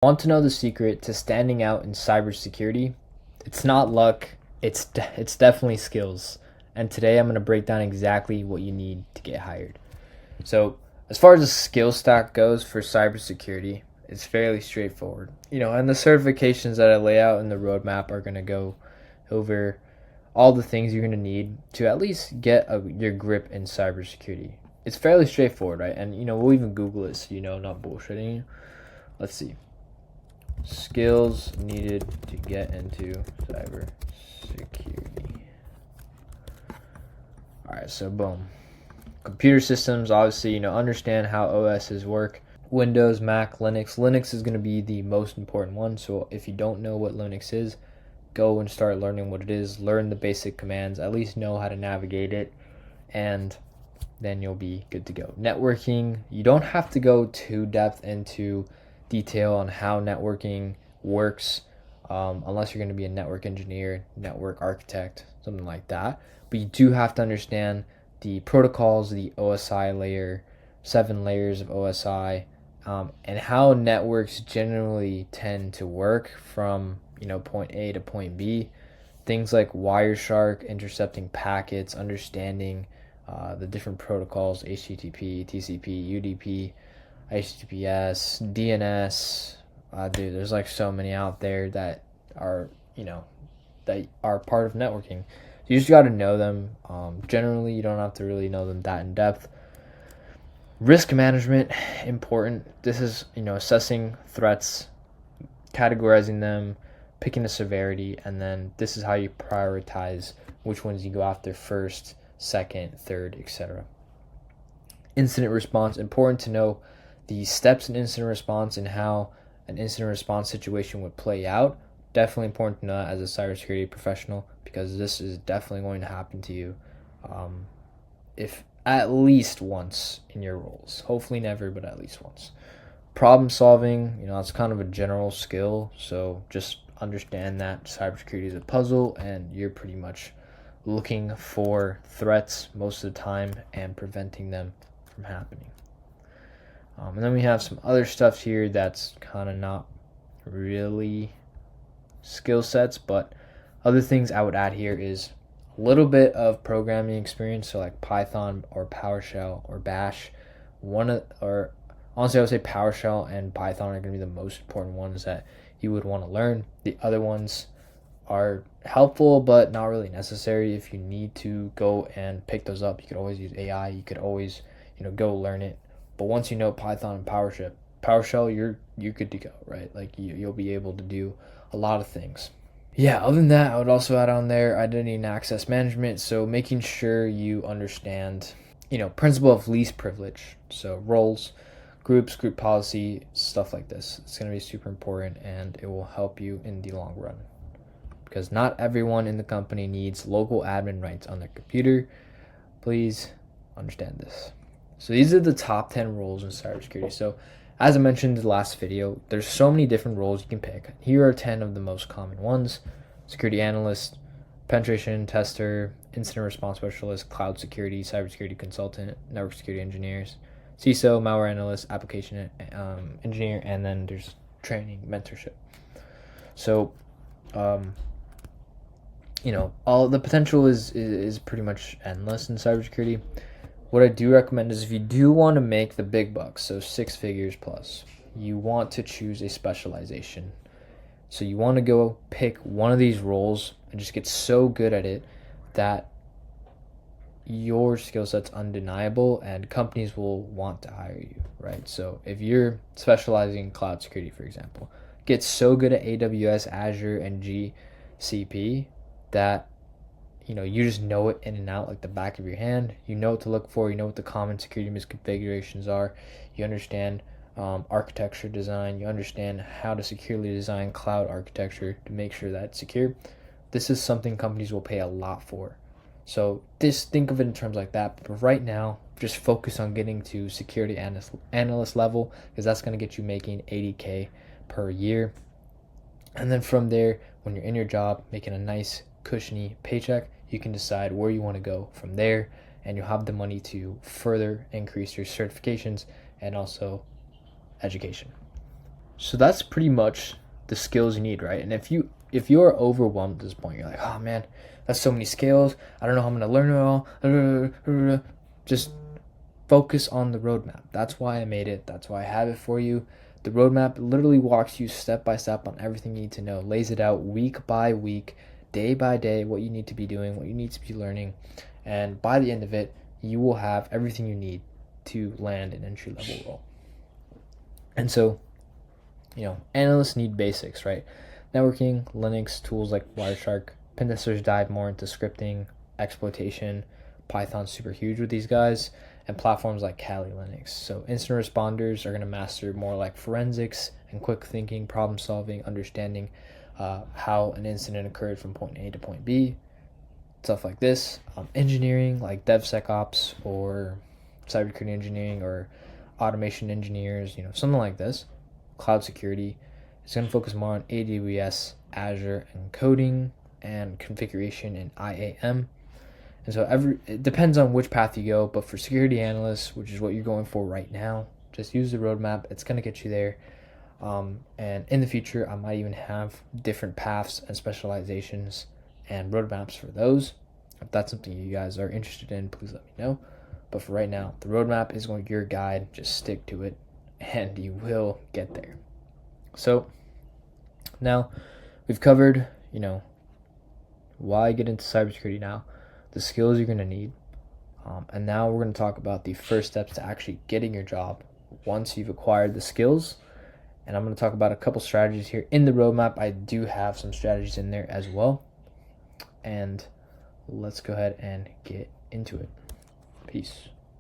Want to know the secret to standing out in cybersecurity? It's not luck, it's definitely skills. And today I'm going to break down exactly what you need to get hired. So, as far as the skill stack goes for cybersecurity, it's fairly straightforward. And the certifications that I lay out in the roadmap are going to go over all the things you're going to need to at least get your grip in cybersecurity. It's fairly straightforward, right? And we'll even Google it so not bullshitting you. Let's see. Skills needed to get into cybersecurity. Alright, so boom. Computer systems, obviously, understand how OSs work. Windows, Mac, Linux. Linux is going to be the most important one. So if you don't know what Linux is, go and start learning what it is. Learn the basic commands. At least know how to navigate it. And then you'll be good to go. Networking, you don't have to go too depth into detail on how networking works, unless you're going to be a network engineer, network architect, something like that. But you do have to understand the protocols, the OSI layer, 7 layers of OSI, and how networks generally tend to work from point A to point B. Things like Wireshark, intercepting packets, understanding the different protocols, HTTP, TCP, UDP, HTTPS, DNS. Dude, there's like so many out there that are that are part of networking. You just got to know them. Generally, you don't have to really know them that in depth. Risk management, important. This is assessing threats, categorizing them, picking the severity, and then this is how you prioritize which ones you go after first, second, third, etc. Incident response, important to know the steps in incident response and how an incident response situation would play out. Definitely important to know that as a cybersecurity professional, because this is definitely going to happen to you, if at least once in your roles. Hopefully never, but at least once. Problem solving, that's kind of a general skill, so just understand that cybersecurity is a puzzle and you're pretty much looking for threats most of the time and preventing them from happening. And then we have some other stuff here that's kind of not really skill sets, but other things I would add here is a little bit of programming experience, so like Python or PowerShell or Bash. Honestly, I would say PowerShell and Python are going to be the most important ones that you would want to learn. The other ones are helpful, but not really necessary. If you need to go and pick those up, you could always use AI. You could always, go learn it. But once you know Python and PowerShell, you're good to go, right? Like you'll be able to do a lot of things. Yeah, other than that, I would also add on there identity and access management. So making sure you understand, principle of least privilege. So roles, groups, group policy, stuff like this. It's going to be super important and it will help you in the long run. Because not everyone in the company needs local admin rights on their computer. Please understand this. So these are the top 10 roles in cybersecurity. So as I mentioned in the last video, there's so many different roles you can pick. Here are 10 of the most common ones: security analyst, penetration tester, incident response specialist, cloud security, cybersecurity consultant, network security engineers, CISO, malware analyst, application engineer, and then there's training, mentorship. So, all the potential is pretty much endless in cybersecurity. What I do recommend is if you do want to make the big bucks, so 6 figures plus, you want to choose a specialization. So you want to go pick one of these roles and just get so good at it that your skill set's undeniable and companies will want to hire you, right? So if you're specializing in cloud security, for example, get so good at AWS, Azure, and GCP that you just know it in and out like the back of your hand. You know what to look for. You know what the common security misconfigurations are. You understand architecture design. You understand how to securely design cloud architecture to make sure that it's secure. This is something companies will pay a lot for. So just think of it in terms like that. But right now, just focus on getting to security analyst level, because that's going to get you making $80K per year. And then from there, when you're in your job, making a nice cushiony paycheck, you can decide where you want to go from there, and you'll have the money to further increase your certifications and also education. So that's pretty much the skills you need, right? And if you're overwhelmed at this point, you're like, oh man, that's so many skills. I don't know how I'm gonna learn it all. Just focus on the roadmap. That's why I made it. That's why I have it for you. The roadmap literally walks you step by step on everything you need to know, lays it out week by week, day by day, what you need to be doing, what you need to be learning. And by the end of it, you will have everything you need to land an entry level role. And so, analysts need basics, right? Networking, Linux, tools like Wireshark. Pen testers dive more into scripting, exploitation. Python's super huge with these guys, and platforms like Kali Linux. So incident responders are going to master more like forensics and quick thinking, problem solving, understanding how an incident occurred from point A to point B, stuff like this. Engineering like DevSecOps or cybersecurity engineering or automation engineers, something like this. Cloud security is going to focus more on AWS, Azure, and coding and configuration in IAM. And so it depends on which path you go, but for security analysts, which is what you're going for right now, just use the roadmap. It's going to get you there. And in the future, I might even have different paths and specializations and roadmaps for those. If that's something you guys are interested in, please let me know. But for right now, the roadmap is going to be your guide. Just stick to it, and you will get there. So now we've covered, why get into cybersecurity now, the skills you're going to need. And now we're going to talk about the first steps to actually getting your job once you've acquired the skills. And I'm going to talk about a couple strategies here in the roadmap. I do have some strategies in there as well. And let's go ahead and get into it. Peace.